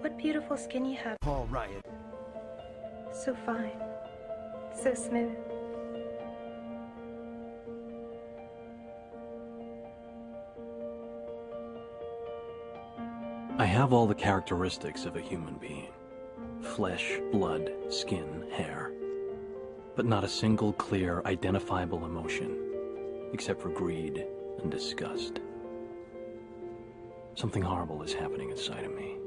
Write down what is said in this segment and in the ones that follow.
What beautiful skin you have. Paul Ryan. So fine. So smooth. I have all the characteristics of a human being. Flesh, blood, skin, hair. But not a single clear, identifiable emotion, except for greed and disgust. Something horrible is happening inside of me,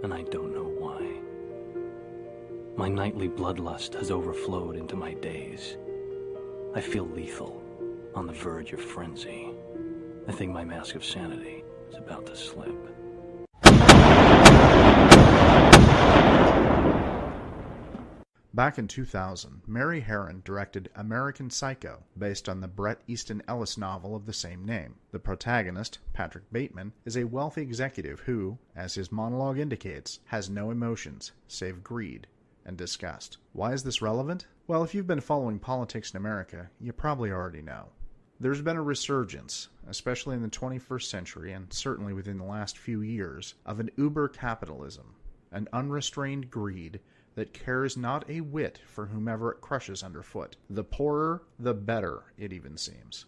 and I don't know why. My nightly bloodlust has overflowed into my days. I feel lethal, on the verge of frenzy. I think my mask of sanity is about to slip. Back in 2000, Mary Harron directed American Psycho, based on the Bret Easton Ellis novel of the same name. The protagonist, Patrick Bateman, is a wealthy executive who, as his monologue indicates, has no emotions save greed and disgust. Why is this relevant? Well, if you've been following politics in America, you probably already know. There's been a resurgence, especially in the 21st century and certainly within the last few years, of an uber-capitalism, an unrestrained greed that cares not a whit for whomever it crushes underfoot. The poorer, the better, it even seems.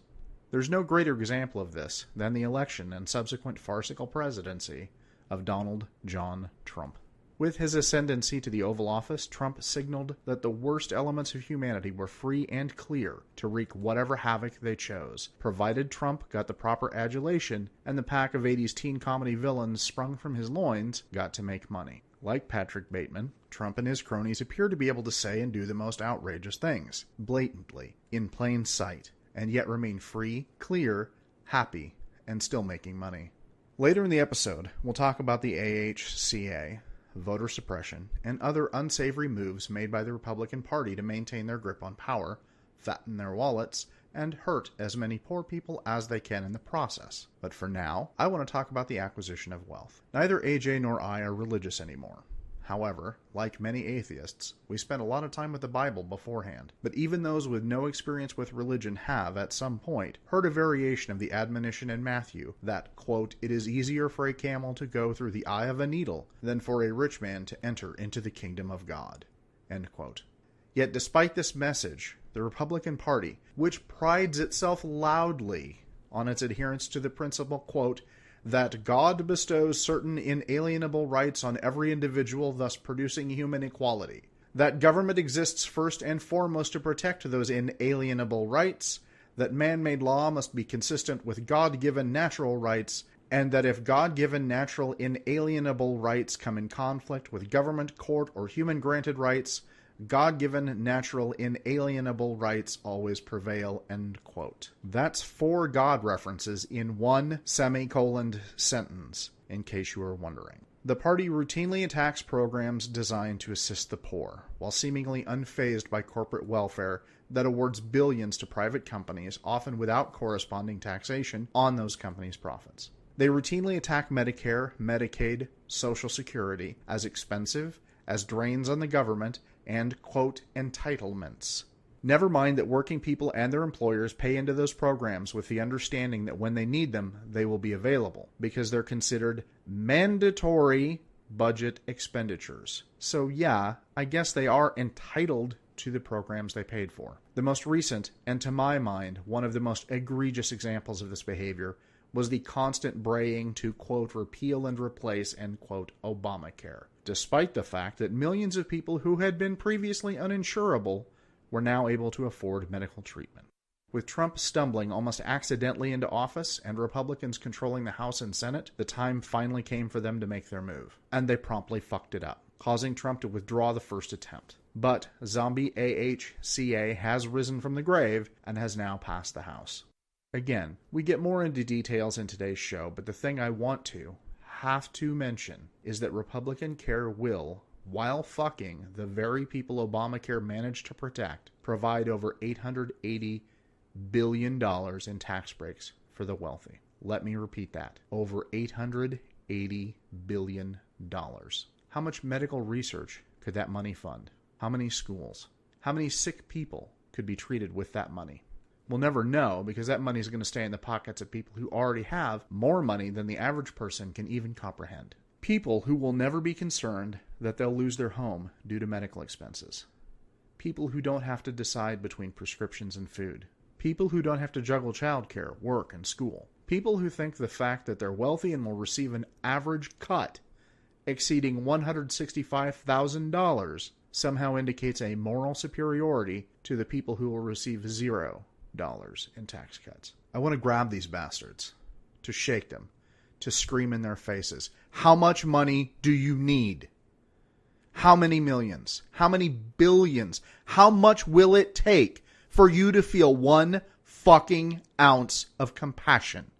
There's no greater example of this than the election and subsequent farcical presidency of Donald John Trump. With his ascendancy to the Oval Office, Trump signaled that the worst elements of humanity were free and clear to wreak whatever havoc they chose, provided Trump got the proper adulation and the pack of 80s teen comedy villains sprung from his loins got to make money. Like Patrick Bateman, Trump and his cronies appear to be able to say and do the most outrageous things, blatantly, in plain sight, and yet remain free, clear, happy, and still making money. Later in the episode, we'll talk about the AHCA, voter suppression, and other unsavory moves made by the Republican Party to maintain their grip on power, fatten their wallets, and hurt as many poor people as they can in the process. But for now, I want to talk about the acquisition of wealth. Neither AJ nor I are religious anymore. However, like many atheists, we spend a lot of time with the Bible beforehand. But even those with no experience with religion have, at some point, heard a variation of the admonition in Matthew that, quote, "It is easier for a camel to go through the eye of a needle than for a rich man to enter into the kingdom of God," end quote. Yet despite this message, the Republican Party, which prides itself loudly on its adherence to the principle, quote, that God bestows certain inalienable rights on every individual, thus producing human equality, that government exists first and foremost to protect those inalienable rights, that man-made law must be consistent with God-given natural rights, and that if God-given natural inalienable rights come in conflict with government, court, or human-granted rights, God-given natural inalienable rights always prevail, end quote. That's 4 God references in one semicolon sentence, in case you were wondering. The party routinely attacks programs designed to assist the poor, while seemingly unfazed by corporate welfare that awards billions to private companies, often without corresponding taxation on those companies' profits. They routinely attack Medicare, Medicaid, Social Security as expensive, as drains on the government, and, quote, entitlements. Never mind that working people and their employers pay into those programs with the understanding that when they need them, they will be available, because they're considered mandatory budget expenditures. So yeah, I guess they are entitled to the programs they paid for. The most recent, and to my mind, one of the most egregious examples of this behavior was the constant braying to, quote, repeal and replace, end quote, Obamacare, despite the fact that millions of people who had been previously uninsurable were now able to afford medical treatment. With Trump stumbling almost accidentally into office and Republicans controlling the House and Senate, the time finally came for them to make their move. And they promptly fucked it up, causing Trump to withdraw the first attempt. But zombie AHCA has risen from the grave and has now passed the House. Again, we get more into details in today's show, but the thing I have to mention is that Republicancare will, while fucking the very people Obamacare managed to protect, provide over $880 billion in tax breaks for the wealthy. Let me repeat that. Over $880 billion. How much medical research could that money fund? How many schools? How many sick people could be treated with that money? We'll never know, because that money is going to stay in the pockets of people who already have more money than the average person can even comprehend. People who will never be concerned that they'll lose their home due to medical expenses. People who don't have to decide between prescriptions and food. People who don't have to juggle childcare, work, and school. People who think the fact that they're wealthy and will receive an average cut exceeding $165,000 somehow indicates a moral superiority to the people who will receive $0 in tax cuts. I want to grab these bastards, to shake them, to scream in their faces. How much money do you need? How many millions? How many billions? How much will it take for you to feel one fucking ounce of compassion?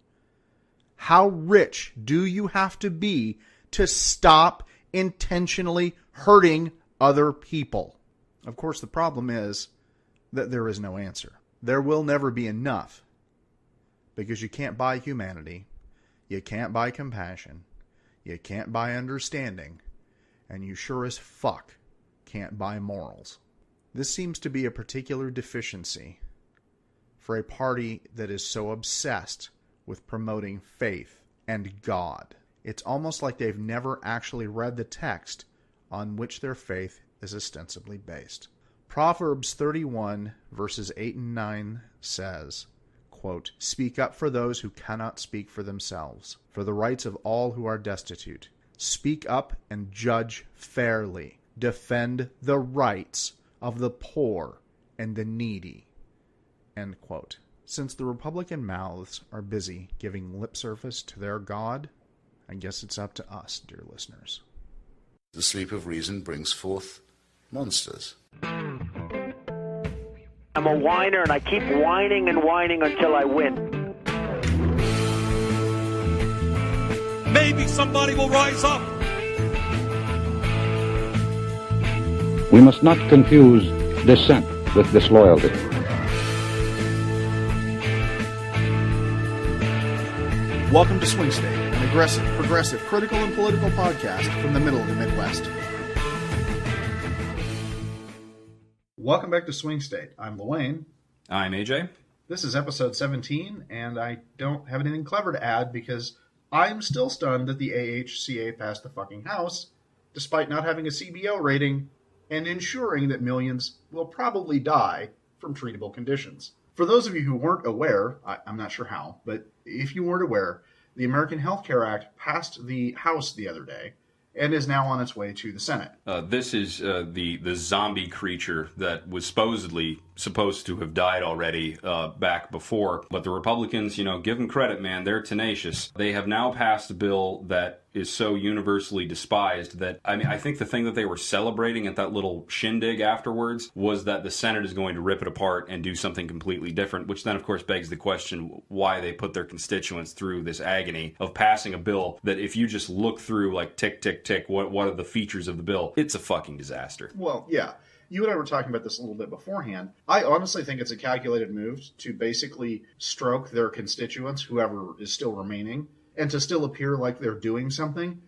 How rich do you have to be to stop intentionally hurting other people? Of course, the problem is that there is no answer. There will never be enough, because you can't buy humanity, you can't buy compassion, you can't buy understanding, and you sure as fuck can't buy morals. This seems to be a particular deficiency for a party that is so obsessed with promoting faith and God. It's almost like they've never actually read the text on which their faith is ostensibly based. Proverbs 31 verses 8 and 9 says, quote, "Speak up for those who cannot speak for themselves, for the rights of all who are destitute. Speak up and judge fairly. Defend the rights of the poor and the needy." End quote. Since the Republican mouths are busy giving lip service to their God, I guess it's up to us, dear listeners. The sleep of reason brings forth monsters. I'm a whiner, and I keep whining and whining until I win. Maybe somebody will rise up. We must not confuse dissent with disloyalty. Welcome to Swing State, an aggressive, progressive, critical, and political podcast from the middle of the Midwest. Welcome back to Swing State. I'm Lewayne. I'm AJ. This is episode 17, and I don't have anything clever to add because I'm still stunned that the AHCA passed the fucking House, despite not having a CBO rating and ensuring that millions will probably die from treatable conditions. For those of you who weren't aware, I'm not sure how, but if you weren't aware, the American Health Care Act passed the House the other day and is now on its way to the Senate. This is the zombie creature that was supposed to have died already back before. But the Republicans, give them credit, man. They're tenacious. They have now passed a bill that is so universally despised that, I think the thing that they were celebrating at that little shindig afterwards was that the Senate is going to rip it apart and do something completely different, which then, of course, begs the question why they put their constituents through this agony of passing a bill that if you just look through, like, tick, tick, tick, what are the features of the bill, it's a fucking disaster. Well, yeah. You and I were talking about this a little bit beforehand. I honestly think it's a calculated move to basically stroke their constituents, whoever is still remaining, and to still appear like they're doing something,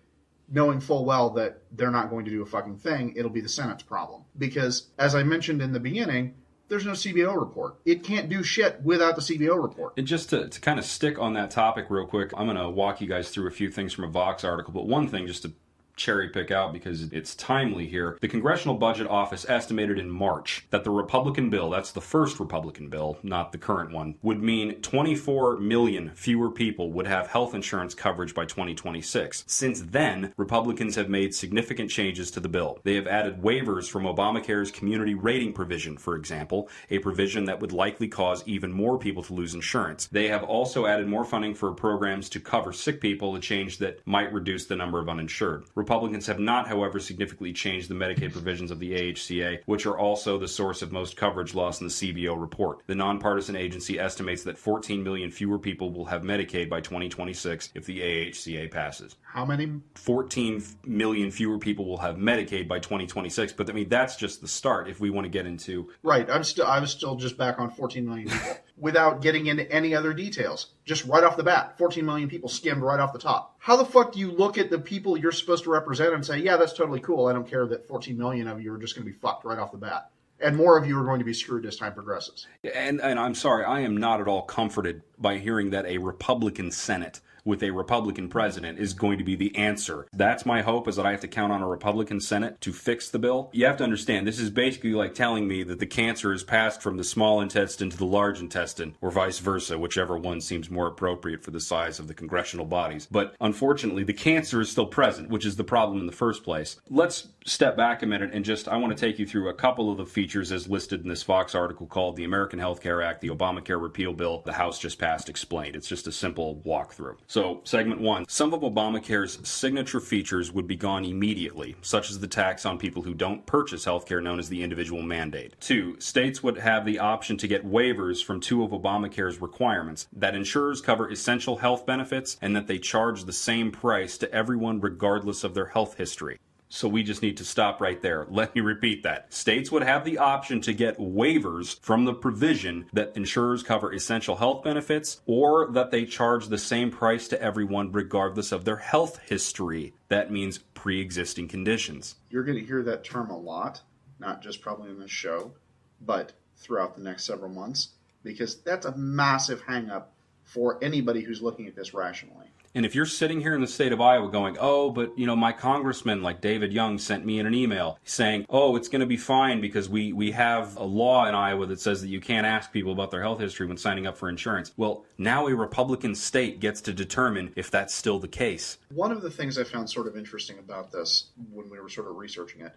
knowing full well that they're not going to do a fucking thing. It'll be the Senate's problem. Because, as I mentioned in the beginning, there's no CBO report. It can't do shit without the CBO report. And just to kind of stick on that topic real quick, I'm going to walk you guys through a few things from a Vox article, but one thing just to cherry pick out because it's timely here. The Congressional Budget Office estimated in March that the Republican bill, that's the first Republican bill, not the current one, would mean 24 million fewer people would have health insurance coverage by 2026. Since then, Republicans have made significant changes to the bill. They have added waivers from Obamacare's community rating provision, for example, a provision that would likely cause even more people to lose insurance. They have also added more funding for programs to cover sick people, a change that might reduce the number of uninsured. Republicans have not, however, significantly changed the Medicaid provisions of the AHCA, which are also the source of most coverage loss in the CBO report. The nonpartisan agency estimates that 14 million fewer people will have Medicaid by 2026 if the AHCA passes. How many? 14 million fewer people will have Medicaid by 2026, but that's just the start if we want to get into... Right, I was still just back on 14 million people without getting into any other details. Just right off the bat, 14 million people skimmed right off the top. How the fuck do you look at the people you're supposed to represent and say, yeah, that's totally cool, I don't care that 14 million of you are just going to be fucked right off the bat, and more of you are going to be screwed as time progresses? And I'm sorry, I am not at all comforted by hearing that a Republican Senate with a Republican president is going to be the answer. That's my hope, is that I have to count on a Republican Senate to fix the bill. You have to understand, this is basically like telling me that the cancer is passed from the small intestine to the large intestine, or vice versa, whichever one seems more appropriate for the size of the congressional bodies. But unfortunately, the cancer is still present, which is the problem in the first place. Let's step back a minute and I want to take you through a couple of the features as listed in this Fox article called the American Health Care Act, the Obamacare repeal bill the House just passed explained. It's just a simple walkthrough. So, segment 1. Some of Obamacare's signature features would be gone immediately, such as the tax on people who don't purchase health care known as the individual mandate. 2. States would have the option to get waivers from 2 of Obamacare's requirements, that insurers cover essential health benefits and that they charge the same price to everyone regardless of their health history. So we just need to stop right there. Let me repeat that. States would have the option to get waivers from the provision that insurers cover essential health benefits or that they charge the same price to everyone regardless of their health history. That means pre-existing conditions. You're going to hear that term a lot, not just probably in this show, but throughout the next several months, because that's a massive hang-up for anybody who's looking at this rationally. And if you're sitting here in the state of Iowa going, oh, but, my congressman like David Young sent me in an email saying, oh, it's going to be fine because we have a law in Iowa that says that you can't ask people about their health history when signing up for insurance. Well, now a Republican state gets to determine if that's still the case. One of the things I found sort of interesting about this when we were sort of researching it,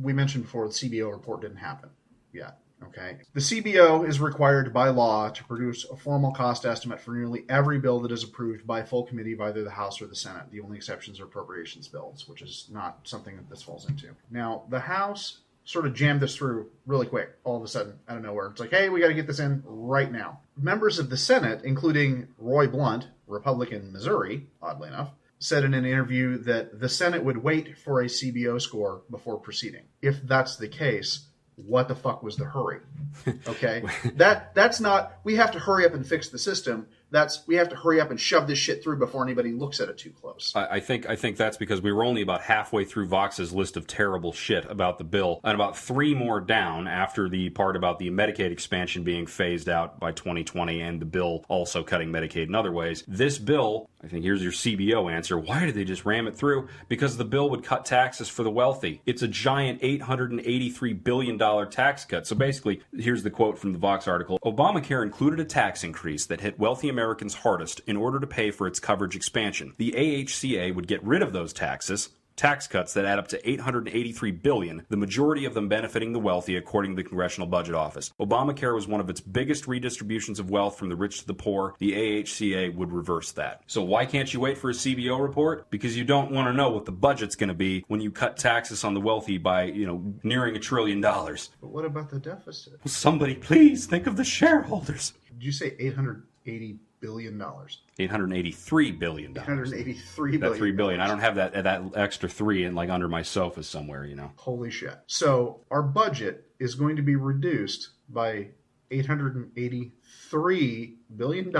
we mentioned before the CBO report didn't happen yet. Okay. The CBO is required by law to produce a formal cost estimate for nearly every bill that is approved by full committee of either the House or the Senate. The only exceptions are appropriations bills, which is not something that this falls into. Now, the House sort of jammed this through really quick, all of a sudden, out of nowhere. It's like, hey, we got to get this in right now. Members of the Senate, including Roy Blunt, Republican Missouri, oddly enough, said in an interview that the Senate would wait for a CBO score before proceeding. If that's the case, what the fuck was the hurry? Okay? That's not, we have to hurry up and fix the system. That's, we have to hurry up and shove this shit through before anybody looks at it too close. I think that's because we were only about halfway through Vox's list of terrible shit about the bill, and about 3 more down after the part about the Medicaid expansion being phased out by 2020 and the bill also cutting Medicaid in other ways. This bill, I think here's your CBO answer. Why did they just ram it through? Because the bill would cut taxes for the wealthy. It's a giant $883 billion tax cut. So basically, here's the quote from the Vox article. Obamacare included a tax increase that hit wealthy Americans hardest in order to pay for its coverage expansion. The AHCA would get rid of those tax cuts that add up to $883 billion, the majority of them benefiting the wealthy, according to the Congressional Budget Office. Obamacare was one of its biggest redistributions of wealth from the rich to the poor. The AHCA would reverse that. So why can't you wait for a CBO report? Because you don't want to know what the budget's going to be when you cut taxes on the wealthy by, nearing $1 trillion. But what about the deficit? Somebody please think of the shareholders. Did you say $880 billion? $883 billion. $883 billion. That $3 billion. I don't have that extra 3 in under my sofa somewhere, Holy shit. So our budget is going to be reduced by $883 billion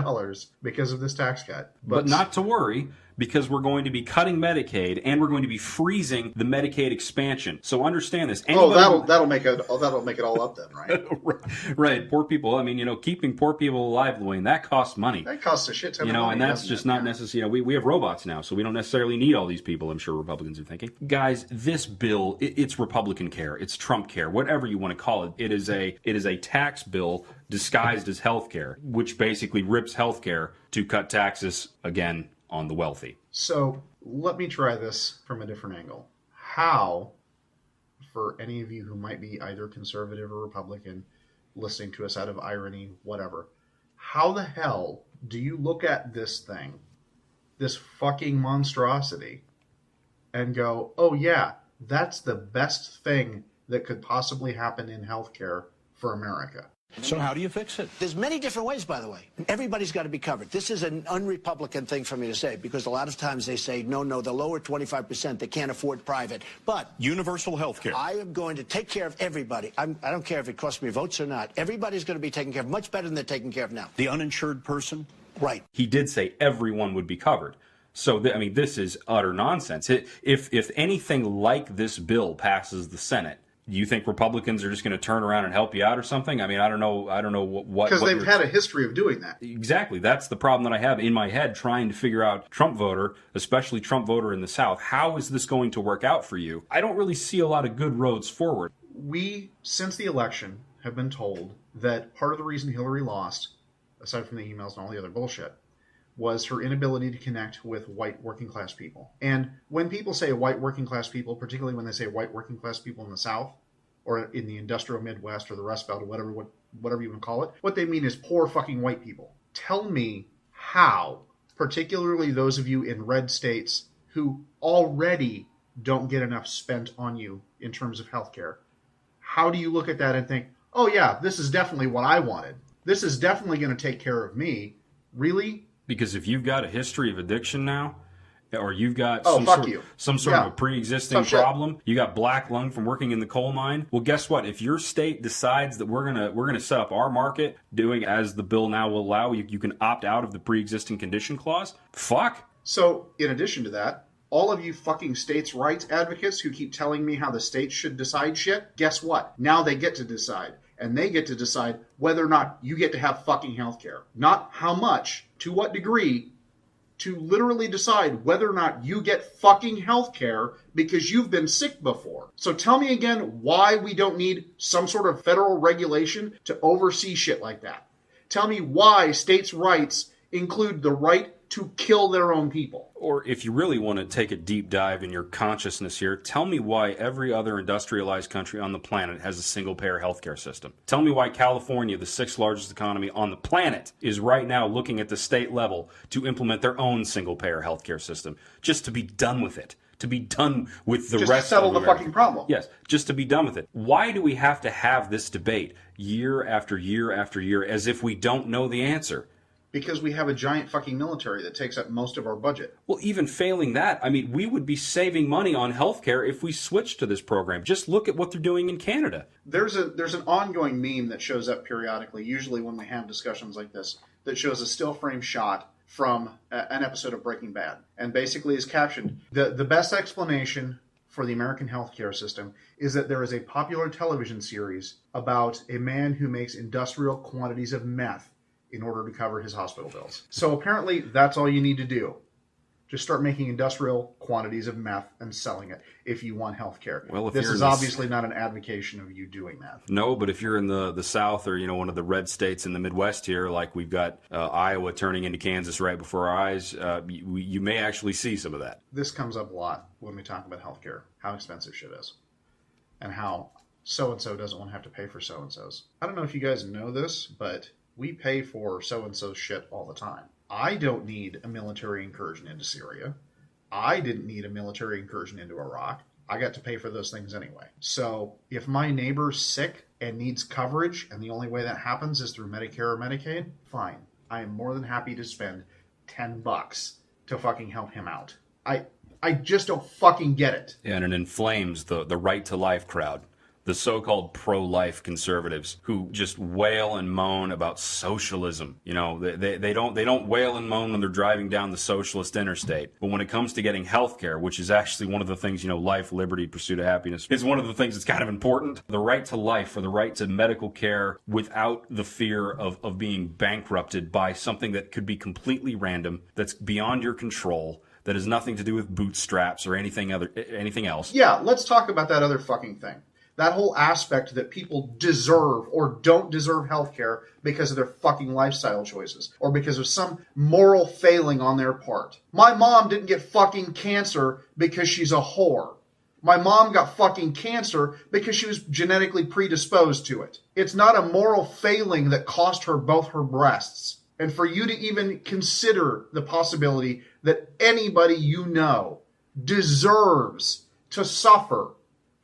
because of this tax cut. But not to worry, because we're going to be cutting Medicaid and we're going to be freezing the Medicaid expansion. So understand this. That'll make it all up then, right? Right. Poor people. Keeping poor people alive, Lewayne, that costs money. That costs a shit ton of money. And that's just not necessarily. We have robots now, so we don't necessarily need all these people. I'm sure Republicans are thinking, guys, this bill, it's Republicancare, it's Trumpcare, whatever you want to call it. It is a tax bill disguised as health care, which basically rips health care to cut taxes again on the wealthy. So let me try this from a different angle. How, for any of you who might be either conservative or Republican, listening to us out of irony, whatever, how the hell do you look at this thing, this fucking monstrosity, and go, oh yeah, that's the best thing that could possibly happen in healthcare for America? So how do you fix it? There's many different ways, by the way. Everybody's got to be covered. This is an un-Republican thing for me to say, because a lot of times they say, no, the lower 25%, they can't afford private. But universal health care. I am going to take care of everybody. I don't care if it costs me votes or not. Everybody's going to be taken care of much better than they're taken care of now. The uninsured person? Right. He did say everyone would be covered. So, this is utter nonsense. If anything like this bill passes the Senate, you think Republicans are just going to turn around and help you out or something? I mean, I don't know what because they've had a history of doing that. Exactly. That's the problem that I have in my head trying to figure out Trump voter, especially Trump voter in the South. How is this going to work out for you? I don't really see a lot of good roads forward. We, since the election, have been told that part of the reason Hillary lost, aside from the emails and all the other bullshit, was her inability to connect with white working class people. And when people say white working class people, particularly when they say white working class people in the South or in the industrial Midwest or the Rust Belt or whatever you want to call it, what they mean is poor fucking white people. Tell me how, particularly those of you in red states who already don't get enough spent on you in terms of healthcare, how do you look at that and think, oh yeah, this is definitely what I wanted. This is definitely going to take care of me. Really? Because if you've got a history of addiction now, or you've got some sort of a pre-existing problem, you got black lung from working in the coal mine, well, guess what? If your state decides that we're gonna set up our market, doing as the bill now will allow, you can opt out of the pre-existing condition clause, fuck. So, in addition to that, all of you fucking states' rights advocates who keep telling me how the states should decide shit, guess what? Now they get to decide. And they get to decide whether or not you get to have fucking health care. Not how much, to what degree, to literally decide whether or not you get fucking health care because you've been sick before. So tell me again why we don't need some sort of federal regulation to oversee shit like that. Tell me why states' rights include the right to kill their own people. Or if you really want to take a deep dive in your consciousness here, tell me why every other industrialized country on the planet has a single-payer healthcare system. Tell me why California, the 6th largest economy on the planet, is right now looking at the state level to implement their own single-payer healthcare system, just to be done with it. To be done with the just rest to settle of the America. Fucking problem. Yes, just to be done with it. Why do we have to have this debate year after year after year as if we don't know the answer? Because we have a giant fucking military that takes up most of our budget. Well, even failing that, I mean, we would be saving money on healthcare if we switched to this program. Just look at what they're doing in Canada. There's an ongoing meme that shows up periodically, usually when we have discussions like this, that shows a still frame shot from an episode of Breaking Bad. And basically is captioned, the best explanation for the American healthcare system is that there is a popular television series about a man who makes industrial quantities of meth in order to cover his hospital bills. So apparently that's all you need to do. Just start making industrial quantities of meth and selling it if you want health care. Well, this is obviously not an advocation of you doing that. No, but if you're in the South or, one of the red states in the Midwest here, like we've got Iowa turning into Kansas right before our eyes, you may actually see some of that. This comes up a lot when we talk about health care, how expensive shit is, and how so-and-so doesn't want to have to pay for so-and-so's. I don't know if you guys know this, but we pay for so-and-so shit all the time. I don't need a military incursion into Syria. I didn't need a military incursion into Iraq. I got to pay for those things anyway. So if my neighbor's sick and needs coverage, and the only way that happens is through Medicare or Medicaid, fine. I am more than happy to spend $10 to fucking help him out. I just don't fucking get it. And it inflames the right to life crowd. The so-called pro-life conservatives who just wail and moan about socialism. They don't wail and moan when they're driving down the socialist interstate. But when it comes to getting health care, which is actually one of the things, life, liberty, pursuit of happiness, is one of the things that's kind of important. The right to life or the right to medical care without the fear of being bankrupted by something that could be completely random, that's beyond your control, that has nothing to do with bootstraps or anything else. Yeah, let's talk about that other fucking thing. That whole aspect that people deserve or don't deserve healthcare because of their fucking lifestyle choices or because of some moral failing on their part. My mom didn't get fucking cancer because she's a whore. My mom got fucking cancer because she was genetically predisposed to it. It's not a moral failing that cost her both her breasts. And for you to even consider the possibility that anybody you know deserves to suffer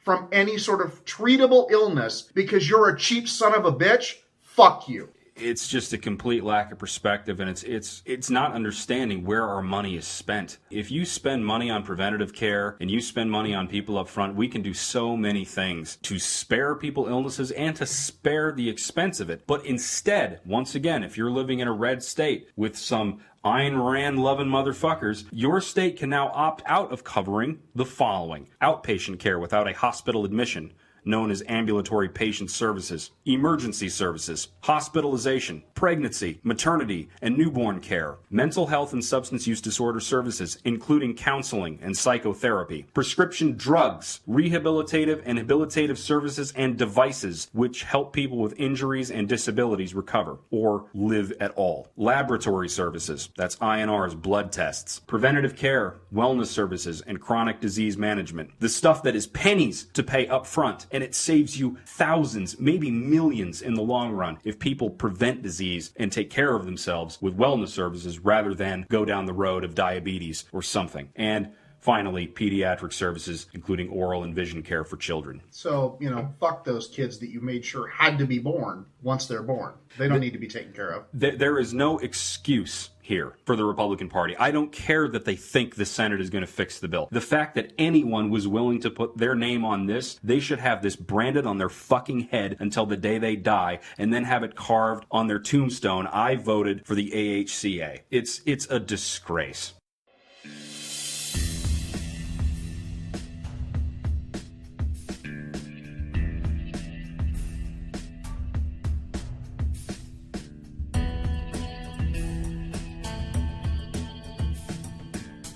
from any sort of treatable illness because you're a cheap son of a bitch, fuck you. It's just a complete lack of perspective, and it's not understanding where our money is spent. If you spend money on preventative care and you spend money on people up front, we can do so many things to spare people illnesses and to spare the expense of it. But instead, once again, if you're living in a red state with some Ayn Rand loving motherfuckers, your state can now opt out of covering the following: outpatient care without a hospital admission, known as ambulatory patient services, emergency services, hospitalization, pregnancy, maternity, and newborn care, mental health and substance use disorder services, including counseling and psychotherapy, prescription drugs, rehabilitative and habilitative services and devices which help people with injuries and disabilities recover or live at all, laboratory services, that's INR's blood tests, preventative care, wellness services, and chronic disease management. The stuff that is pennies to pay up front, and it saves you thousands, maybe millions in the long run if people prevent disease and take care of themselves with wellness services rather than go down the road of diabetes or something. And finally, pediatric services, including oral and vision care for children. So, fuck those kids that you made sure had to be born once they're born. They don't need to be taken care of. There is no excuse here for the Republican Party. I don't care that they think the Senate is going to fix the bill. The fact that anyone was willing to put their name on this, they should have this branded on their fucking head until the day they die, and then have it carved on their tombstone, I voted for the AHCA. It's a disgrace.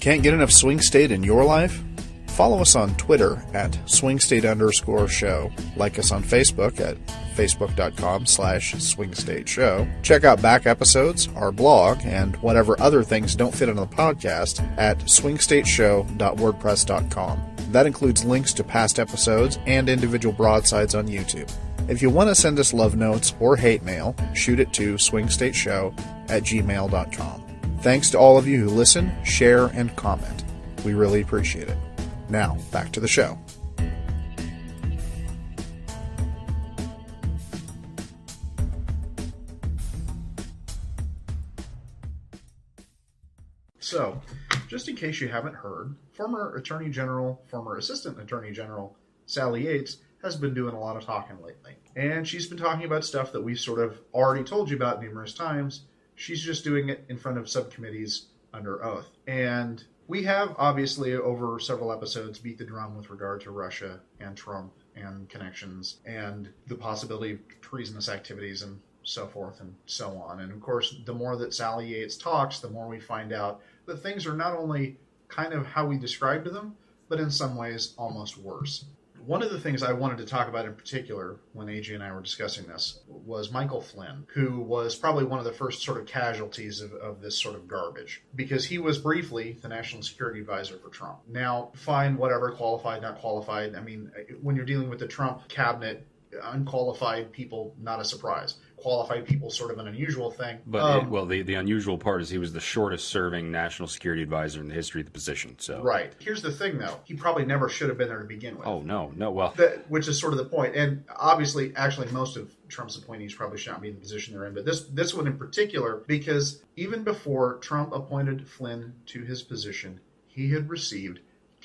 Can't get enough Swing State in your life? Follow us on Twitter at swingstate_show. Like us on Facebook at facebook.com/swingstateshow. Check out back episodes, our blog, and whatever other things don't fit on the podcast at swingstateshow.wordpress.com. That includes links to past episodes and individual broadsides on YouTube. If you want to send us love notes or hate mail, shoot it to swingstateshow@gmail.com. Thanks to all of you who listen, share, and comment. We really appreciate it. Now, back to the show. So, just in case you haven't heard, former Assistant Attorney General Sally Yates has been doing a lot of talking lately. And she's been talking about stuff that we've sort of already told you about numerous times. She's just doing it in front of subcommittees under oath. And we have, obviously, over several episodes, beat the drum with regard to Russia and Trump and connections and the possibility of treasonous activities and so forth and so on. And, of course, the more that Sally Yates talks, the more we find out that things are not only kind of how we described them, but in some ways almost worse. One of the things I wanted to talk about in particular when AG and I were discussing this was Michael Flynn, who was probably one of the first sort of casualties of this sort of garbage, because he was briefly the national security advisor for Trump. Now, fine, whatever, qualified, not qualified. I mean, when you're dealing with the Trump cabinet, unqualified people, not a surprise. Qualified people, sort of an unusual thing. But the unusual part is he was the shortest serving national security advisor in the history of the position. So right. Here's the thing, though. He probably never should have been there to begin with. Oh, no. Well, which is sort of the point. And obviously, actually, most of Trump's appointees probably should not be in the position they're in. But this one in particular, because even before Trump appointed Flynn to his position, he had received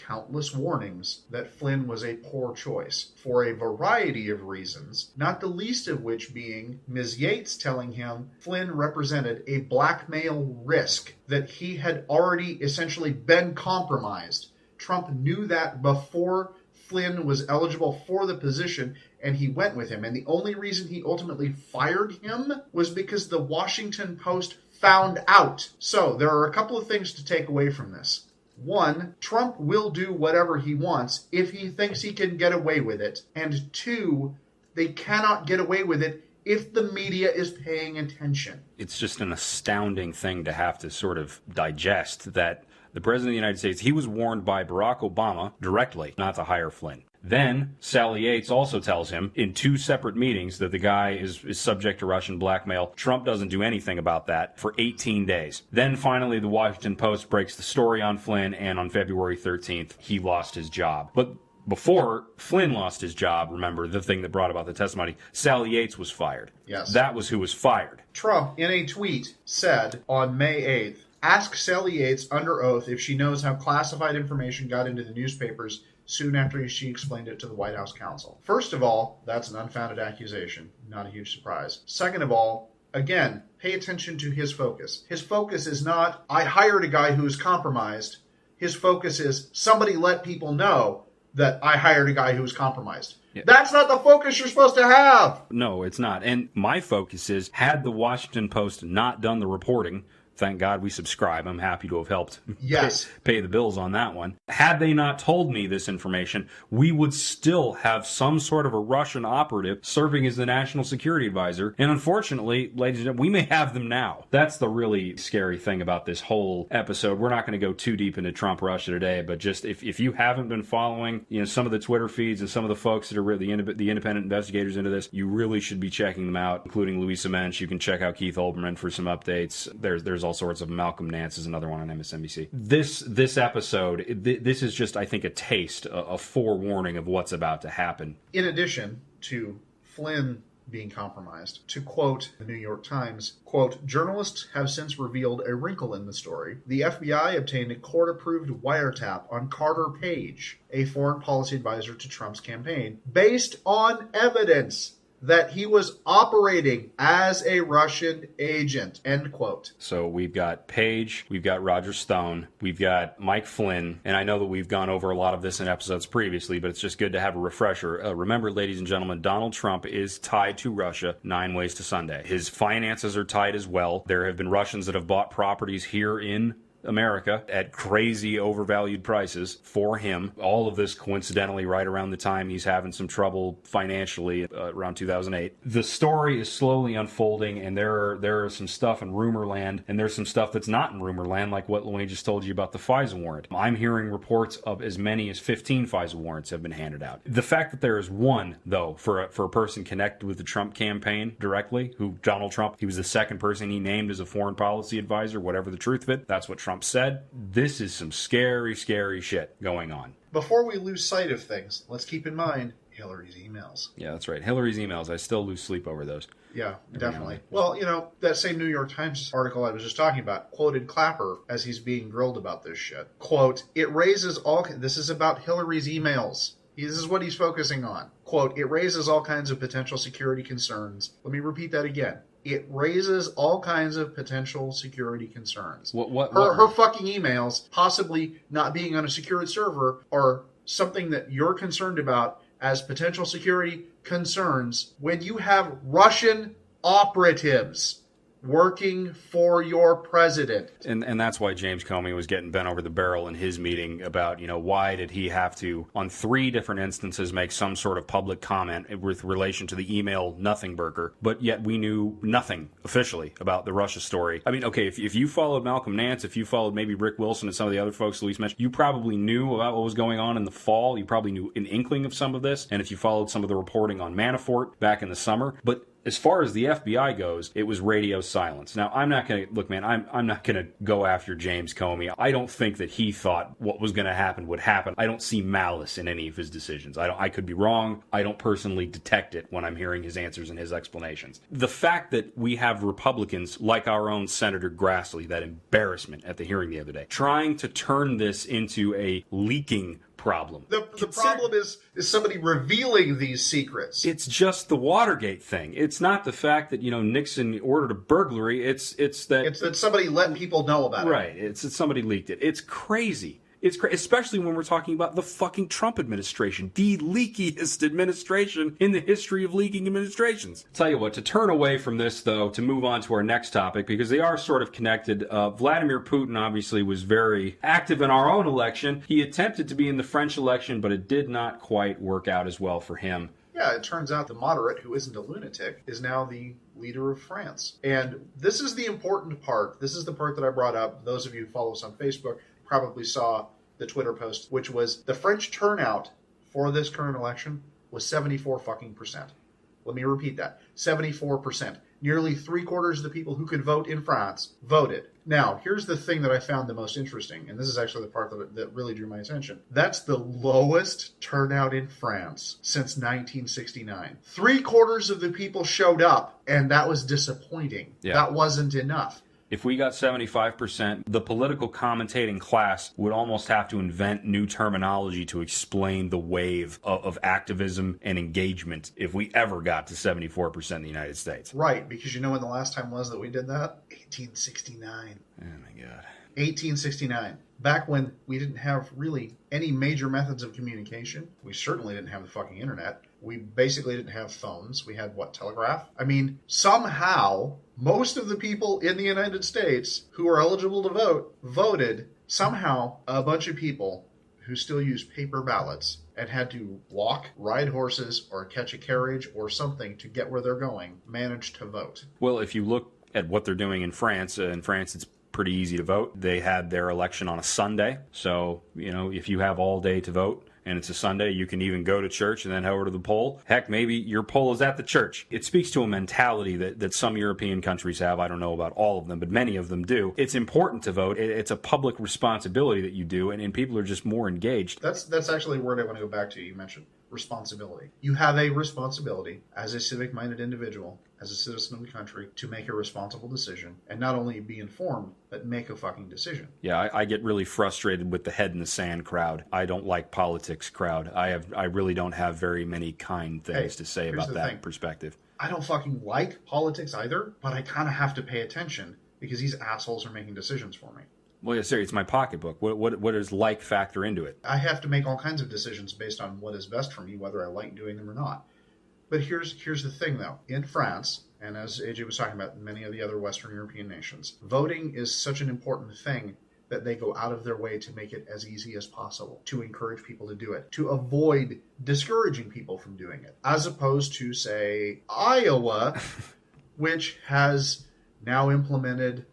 countless warnings that Flynn was a poor choice for a variety of reasons, not the least of which being Ms. Yates telling him Flynn represented a blackmail risk, that he had already essentially been compromised. Trump knew that before Flynn was eligible for the position, and he went with him. And the only reason he ultimately fired him was because the Washington Post found out. So there are a couple of things to take away from this. One, Trump will do whatever he wants if he thinks he can get away with it. And two, they cannot get away with it if the media is paying attention. It's just an astounding thing to have to sort of digest that the President of the United States, he was warned by Barack Obama directly not to hire Flynn. Then Sally Yates also tells him in two separate meetings that the guy is subject to Russian blackmail. Trump doesn't do anything about that for 18 days. Then finally the Washington Post breaks the story on Flynn, and on February 13th, he lost his job. But before Flynn lost his job, remember the thing that brought about the testimony, Sally Yates was fired. Yes. That was who was fired. Trump, in a tweet, said on May 8th, ask Sally Yates under oath if she knows how classified information got into the newspapers soon after she explained it to the White House counsel. First of all, that's an unfounded accusation. Not a huge surprise. Second of all, again, pay attention to his focus. His focus is not, I hired a guy who is compromised. His focus is, somebody let people know that I hired a guy who was compromised. That's not the focus you're supposed to have. No, it's not. And my focus is, had the Washington Post not done the reporting, thank God we subscribe. I'm happy to have helped pay the bills on that one. Had they not told me this information, we would still have some sort of a Russian operative serving as the national security advisor. And unfortunately, ladies and gentlemen, we may have them now. That's the really scary thing about this whole episode. We're not going to go too deep into Trump Russia today, but just if you haven't been following, some of the Twitter feeds and some of the folks that are the independent investigators into this, you really should be checking them out, including Louisa Mensch. You can check out Keith Olbermann for some updates. There's all sorts of Malcolm Nance is another one on MSNBC. This episode, this is just, I think, a taste, a forewarning of what's about to happen. In addition to Flynn being compromised, to quote the New York Times, quote, journalists have since revealed a wrinkle in the story. The FBI obtained a court-approved wiretap on Carter Page, a foreign policy advisor to Trump's campaign, based on evidence that he was operating as a Russian agent, end quote. So we've got Page, we've got Roger Stone, we've got Mike Flynn, and I know that we've gone over a lot of this in episodes previously, but it's just good to have a refresher. Remember, ladies and gentlemen, Donald Trump is tied to Russia 9 ways to Sunday. His finances are tied as well. There have been Russians that have bought properties here in America at crazy overvalued prices for him. All of this coincidentally right around the time he's having some trouble financially, around 2008. The story is slowly unfolding, and there are some stuff in rumor land, and there's some stuff that's not in rumor land, like what Lewayne just told you about the FISA warrant. I'm hearing reports of as many as 15 FISA warrants have been handed out. The fact that there is one, though, for a person connected with the Trump campaign directly, who Donald Trump, he was the second person he named as a foreign policy advisor, whatever the truth of it, that's what Trump said. This is some scary, scary shit going on. Before we lose sight of things, let's keep in mind Hillary's emails. Yeah, that's right. Hillary's emails. I still lose sleep over those. Yeah, definitely. Well, that same New York Times article I was just talking about quoted Clapper as he's being grilled about this shit. Quote, it raises all... This is about Hillary's emails. This is what he's focusing on. Quote, it raises all kinds of potential security concerns. Let me repeat that again. It raises all kinds of potential security concerns. Her fucking emails, possibly not being on a secured server, are something that you're concerned about as potential security concerns when you have Russian operatives working for your president. And that's why James Comey was getting bent over the barrel in his meeting about, why did he have to, on 3 different instances, make some sort of public comment with relation to the email nothing burger, but yet we knew nothing officially about the Russia story. I mean, okay, if you followed Malcolm Nance, if you followed maybe Rick Wilson and some of the other folks Luis mentioned, you probably knew about what was going on in the fall. You probably knew an inkling of some of this. And if you followed some of the reporting on Manafort back in the summer, but as far as the FBI goes, it was radio silence. Now, I'm not going to... Look, man, I'm not going to go after James Comey. I don't think that he thought what was going to happen would happen. I don't see malice in any of his decisions. I could be wrong. I don't personally detect it when I'm hearing his answers and his explanations. The fact that we have Republicans, like our own Senator Grassley, that embarrassment at the hearing the other day, trying to turn this into a leaking problem. The problem is somebody revealing these secrets. It's just the Watergate thing. It's not the fact that, Nixon ordered a burglary. It's that somebody letting people know about it. Right. It's that somebody leaked it. It's crazy. It's especially when we're talking about the fucking Trump administration, the leakiest administration in the history of leaking administrations. Tell you what, to turn away from this, though, to move on to our next topic, because they are sort of connected. Vladimir Putin obviously was very active in our own election. He attempted to be in the French election, but it did not quite work out as well for him. Yeah, it turns out the moderate, who isn't a lunatic, is now the leader of France. And this is the important part. This is the part that I brought up. Those of you who follow us on Facebook probably saw the Twitter post, which was the French turnout for this current election was 74%. Let me repeat that. 74%. Nearly 3/4 of the people who could vote in France voted. Now, here's the thing that I found the most interesting, and this is actually the part that really drew my attention. That's the lowest turnout in France since 1969. 3/4 of the people showed up, and that was disappointing. Yeah. That wasn't enough. If we got 75%, the political commentating class would almost have to invent new terminology to explain the wave of activism and engagement if we ever got to 74% in the United States. Right, because you know when the last time was that we did that? 1869. Oh my God. 1869. Back when we didn't have really any major methods of communication. We certainly didn't have the fucking internet. We basically didn't have phones. We had, telegraph? I mean, somehow, most of the people in the United States who are eligible to vote, voted. Somehow, a bunch of people who still use paper ballots and had to walk, ride horses, or catch a carriage or something to get where they're going, managed to vote. Well, if you look at what they're doing in France it's pretty easy to vote. They had their election on a Sunday. So, if you have all day to vote and it's a Sunday, you can even go to church and then head over to the poll. Heck, maybe your poll is at the church. It speaks to a mentality that some European countries have. I don't know about all of them, but many of them do. It's important to vote. It's a public responsibility that you do, and people are just more engaged. That's actually a word I want to go back to. You mentioned responsibility. You have a responsibility as a civic-minded individual, as a citizen of the country, to make a responsible decision, and not only be informed, but make a fucking decision. Yeah, I get really frustrated with the head in the sand crowd. I don't like politics crowd. I really don't have very many kind things to say about that perspective. I don't fucking like politics either, but I kind of have to pay attention because these assholes are making decisions for me. Well, yeah, seriously, it's my pocketbook. What does like factor into it? I have to make all kinds of decisions based on what is best for me, whether I like doing them or not. But here's the thing, though. In France, and as AJ was talking about, in many of the other Western European nations, voting is such an important thing that they go out of their way to make it as easy as possible, to encourage people to do it, to avoid discouraging people from doing it, as opposed to, say, Iowa, which has now implemented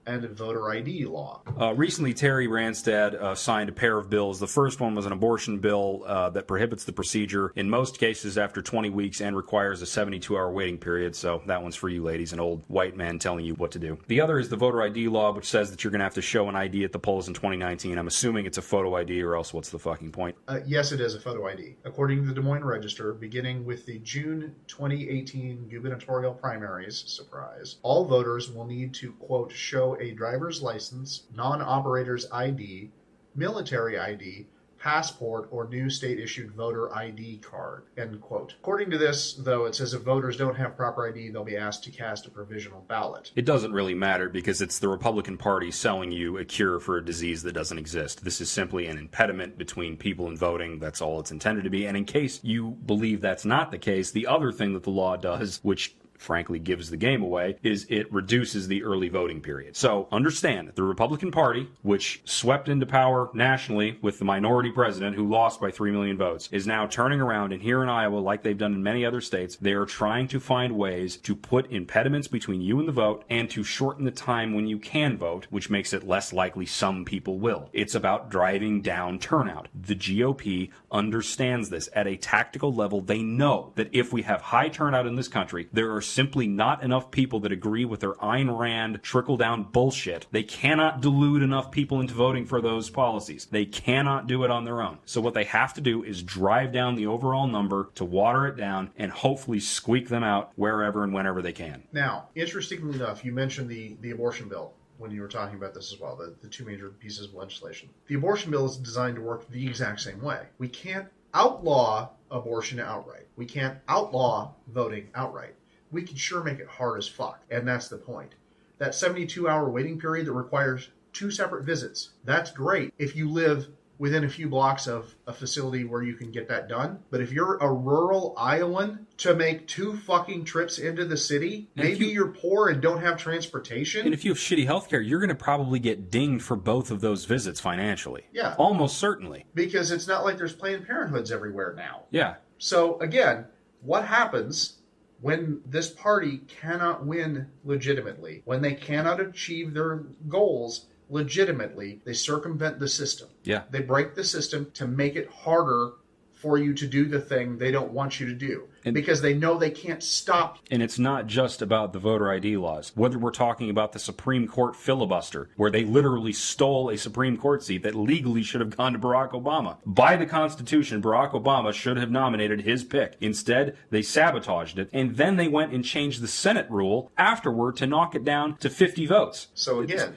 and a voter ID law. Recently, Terry Branstad signed a pair of bills. The first one was an abortion bill that prohibits the procedure in most cases after 20 weeks and requires a 72-hour waiting period. So that one's for you ladies, an old white man telling you what to do. The other is the voter ID law, which says that you're going to have to show an ID at the polls in 2019. I'm assuming it's a photo ID, or else what's the fucking point? Yes, it is a photo ID. According to the Des Moines Register, beginning with the June 2018 gubernatorial primaries, surprise, all voters will need to, quote, show a driver's license, non-operator's ID, military ID, passport, or new state-issued voter ID card, end quote. According to this, though, it says if voters don't have proper ID, they'll be asked to cast a provisional ballot. It doesn't really matter because it's the Republican Party selling you a cure for a disease that doesn't exist. This is simply an impediment between people and voting. That's all it's intended to be. And in case you believe that's not the case, the other thing that the law does, which frankly gives the game away, is it reduces the early voting period. So understand, the Republican Party, which swept into power nationally with the minority president who lost by 3 million votes, is now turning around, and here in Iowa, like they've done in many other states, they are trying to find ways to put impediments between you and the vote and to shorten the time when you can vote, which makes it less likely some people will. It's about driving down turnout. The GOP understands this. At a tactical level, they know that if we have high turnout in this country, there are simply not enough people that agree with their Ayn Rand trickle-down bullshit. They cannot delude enough people into voting for those policies. They cannot do it on their own. So what they have to do is drive down the overall number to water it down and hopefully squeak them out wherever and whenever they can. Now, interestingly enough, you mentioned the abortion bill when you were talking about this as well, the two major pieces of legislation. The abortion bill is designed to work the exact same way. We can't outlaw abortion outright. We can't outlaw voting outright. We can sure make it hard as fuck, and that's the point. That 72-hour waiting period that requires 2 separate visits, that's great if you live within a few blocks of a facility where you can get that done. But if you're a rural Iowan, to make 2 fucking trips into the city, maybe you're poor and don't have transportation. And if you have shitty healthcare, you're going to probably get dinged for both of those visits financially. Yeah. Almost certainly. Because it's not like there's Planned Parenthoods everywhere now. Yeah. So, again, what happens when this party cannot win legitimately, when they cannot achieve their goals legitimately? They circumvent the system. Yeah. They break the system to make it harder for you to do the thing they don't want you to do. Because they know they can't stop. And it's not just about the voter ID laws. Whether we're talking about the Supreme Court filibuster, where they literally stole a Supreme Court seat that legally should have gone to Barack Obama. By the Constitution, Barack Obama should have nominated his pick. Instead, they sabotaged it, and then they went and changed the Senate rule afterward to knock it down to 50 votes. So again,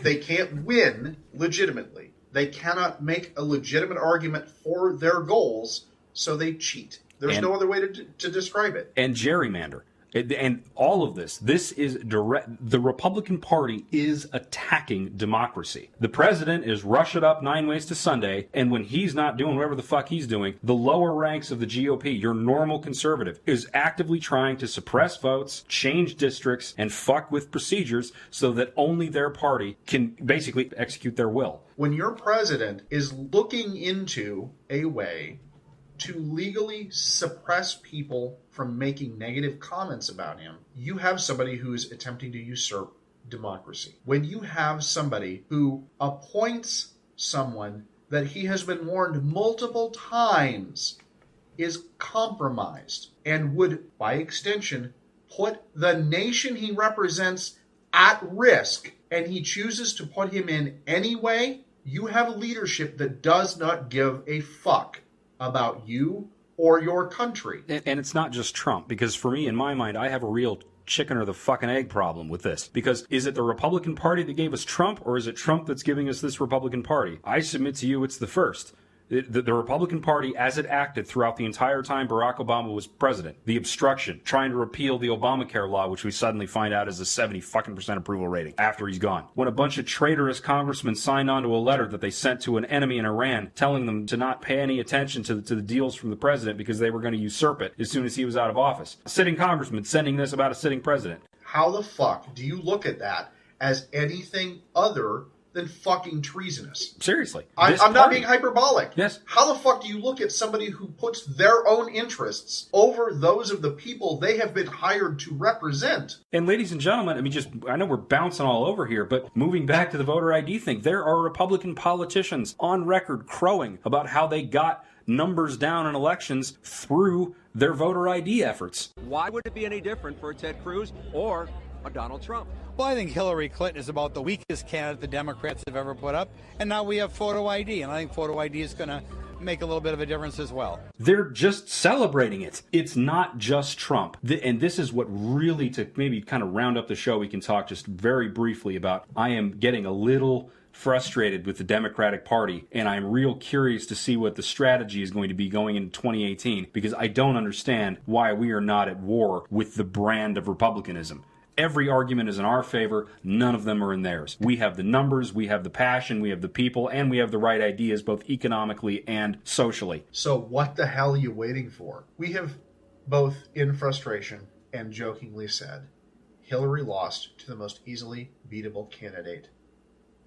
they can't win legitimately. They cannot make a legitimate argument for their goals, so they cheat. There's no other way to describe it. And gerrymander. And all of this is direct. The Republican Party is attacking democracy. The president is rush it up 9 ways to Sunday, and when he's not doing whatever the fuck he's doing, the lower ranks of the GOP, your normal conservative, is actively trying to suppress votes, change districts, and fuck with procedures so that only their party can basically execute their will. When your president is looking into a way to legally suppress people from making negative comments about him, you have somebody who is attempting to usurp democracy. When you have somebody who appoints someone that he has been warned multiple times is compromised and would, by extension, put the nation he represents at risk, and he chooses to put him in anyway, you have leadership that does not give a fuck about you or your country. And it's not just Trump, because for me, in my mind, I have a real chicken or the fucking egg problem with this. Because is it the Republican Party that gave us Trump, or is it Trump that's giving us this Republican Party? I submit to you it's the first. The Republican Party, as it acted throughout the entire time Barack Obama was president, the obstruction, trying to repeal the Obamacare law, which we suddenly find out is a 70% approval rating after he's gone. When a bunch of traitorous congressmen signed on to a letter that they sent to an enemy in Iran, telling them to not pay any attention to the deals from the president because they were going to usurp it as soon as he was out of office. A sitting congressman sending this about a sitting president. How the fuck do you look at that as anything other than fucking treasonous? Seriously. I'm not being hyperbolic. Yes. How the fuck do you look at somebody who puts their own interests over those of the people they have been hired to represent? And ladies and gentlemen, I know we're bouncing all over here, but moving back to the voter ID thing, there are Republican politicians on record crowing about how they got numbers down in elections through their voter ID efforts. Why would it be any different for a Ted Cruz or a Donald Trump? Well, I think Hillary Clinton is about the weakest candidate the Democrats have ever put up. And now we have photo ID. And I think photo ID is going to make a little bit of a difference as well. They're just celebrating it. It's not just Trump. And this is what really, to maybe kind of round up the show, we can talk just very briefly about. I am getting a little frustrated with the Democratic Party, and I'm real curious to see what the strategy is going to be going into 2018, because I don't understand why we are not at war with the brand of republicanism. Every argument is in our favor. None of them are in theirs. We have the numbers, we have the passion, we have the people, and we have the right ideas, both economically and socially. So what the hell are you waiting for? We have both in frustration and jokingly said, Hillary lost to the most easily beatable candidate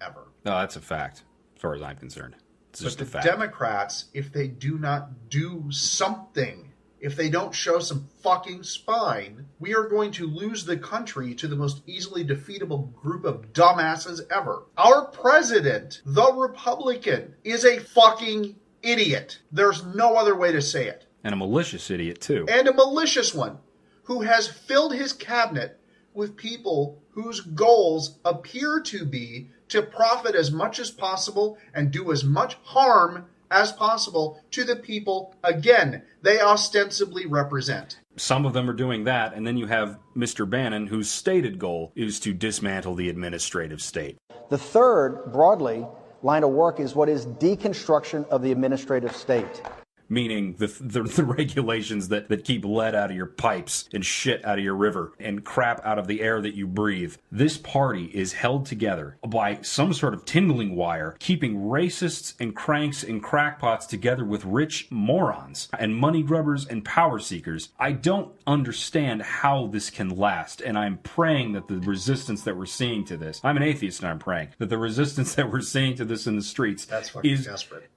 ever. No, that's a fact, as far as I'm concerned. It's just a fact. Democrats, if they do not do something, if they don't show some fucking spine, we are going to lose the country to the most easily defeatable group of dumbasses ever. Our president, the Republican, is a fucking idiot. There's no other way to say it. And a malicious idiot, too. And a malicious one, who has filled his cabinet with people whose goals appear to be to profit as much as possible and do as much harm as possible to the people, again, they ostensibly represent. Some of them are doing that, and then you have Mr. Bannon, whose stated goal is to dismantle the administrative state. The third, broadly, line of work is what is deconstruction of the administrative state. Meaning the regulations that keep lead out of your pipes and shit out of your river and crap out of the air that you breathe. This party is held together by some sort of kindling wire, keeping racists and cranks and crackpots together with rich morons and money grubbers and power seekers. I don't understand how this can last, and I'm praying that the resistance that we're seeing to this, I'm an atheist and I'm praying, that the resistance that we're seeing to this in the streets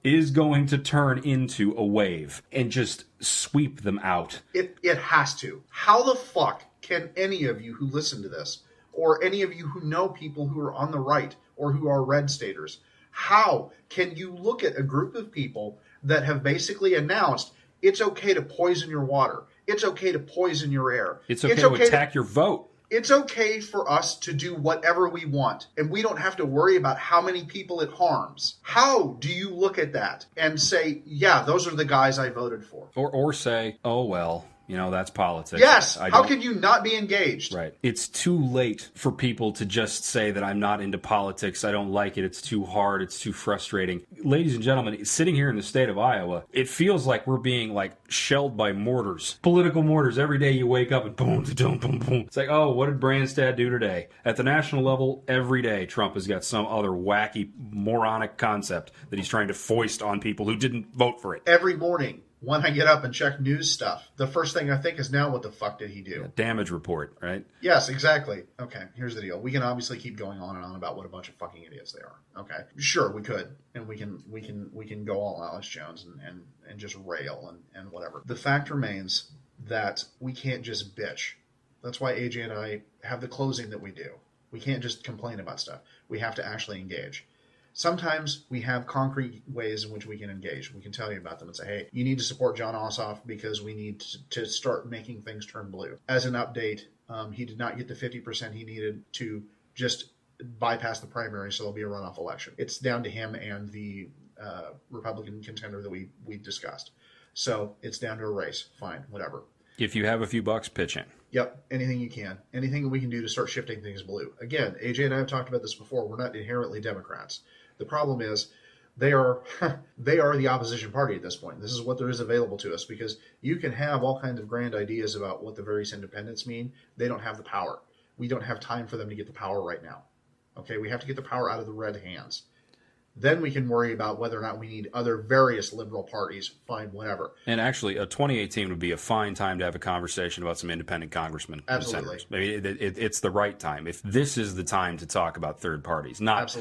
is going to turn into a wave and just sweep them out. It has to. How the fuck can any of you who listen to this, or any of you who know people who are on the right or who are red staters, how can you look at a group of people that have basically announced it's okay to poison your water, it's okay to poison your air, it's okay to attack your vote, it's okay for us to do whatever we want, and we don't have to worry about how many people it harms? How do you look at that and say, yeah, those are the guys I voted for? Or say, oh, well, You know, that's politics. Yes! How can you not be engaged? Right. It's too late for people to just say that I'm not into politics, I don't like it, it's too hard, it's too frustrating. Ladies and gentlemen, sitting here in the state of Iowa, it feels like we're being, like, shelled by mortars. Political mortars. Every day you wake up and boom, boom, boom, boom. It's like, oh, what did Branstad do today? At the national level, every day Trump has got some other wacky, moronic concept that he's trying to foist on people who didn't vote for it. Every morning, when I get up and check news stuff, the first thing I think is, now what the fuck did he do? Damage report, right? Yes, exactly. Okay, here's the deal. We can obviously keep going on and on about what a bunch of fucking idiots they are. Okay, sure, we could, and we can go all Alex Jones and just rail and whatever. The fact remains that we can't just bitch. That's why AJ and I have the closing that we do. We can't just complain about stuff. We have to actually engage. Sometimes we have concrete ways in which we can engage. We can tell you about them and say, hey, you need to support John Ossoff because we need to start making things turn blue. As an update, he did not get the 50% he needed to just bypass the primary, so there'll be a runoff election. It's down to him and the Republican contender that we discussed. So it's down to a race. Fine, whatever. If you have a few bucks, pitch in. Yep, anything you can. Anything that we can do to start shifting things blue. Again, AJ and I have talked about this before. We're not inherently Democrats. The problem is they are the opposition party at this point. This is what there is available to us, because you can have all kinds of grand ideas about what the various independents mean. They don't have the power. We don't have time for them to get the power right now. Okay, we have to get the power out of the red hands. Then we can worry about whether or not we need other various liberal parties. Fine, whatever. And actually, 2018 would be a fine time to have a conversation about some independent congressmen and Absolutely. senators. Maybe it's the right time. If this is the time to talk about third parties, not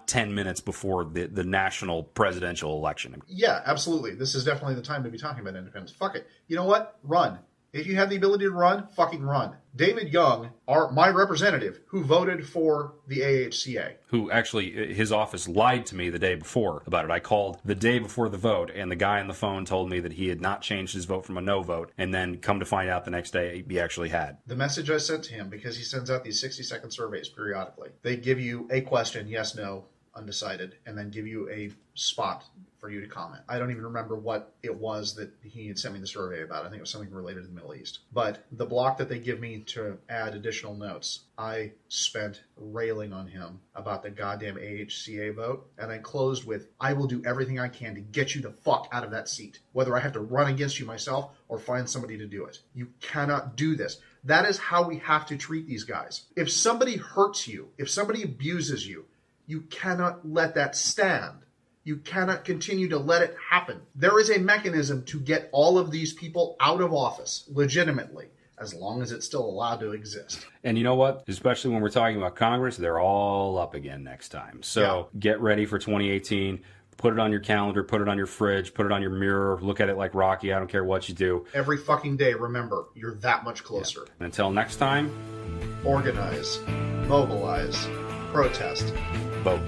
10 minutes before the national presidential election. Yeah, absolutely. This is definitely the time to be talking about independence. Fuck it. You know what? Run. If you have the ability to run, fucking run. David Young, my representative, who voted for the AHCA. Who actually, his office lied to me the day before about it. I called the day before the vote, and the guy on the phone told me that he had not changed his vote from a no vote, and then come to find out the next day he actually had. The message I sent to him, because he sends out these 60-second surveys periodically, they give you a question, yes, no, undecided, and then give you a spot for you to comment. I don't even remember what it was that he had sent me the survey about. I think it was something related to the Middle East. But the block that they give me to add additional notes, I spent railing on him about the goddamn AHCA vote, and I closed with, I will do everything I can to get you the fuck out of that seat, whether I have to run against you myself or find somebody to do it. You cannot do this. That is how we have to treat these guys. If somebody hurts you, if somebody abuses you, you cannot let that stand. You cannot continue to let it happen. There is a mechanism to get all of these people out of office legitimately, as long as it's still allowed to exist. And you know what? Especially when we're talking about Congress, they're all up again next time. So Get ready for 2018. Put it on your calendar, put it on your fridge, put it on your mirror, look at it like Rocky. I don't care what you do. Every fucking day, remember, you're that much closer. And until next time, organize, mobilize, protest, vote.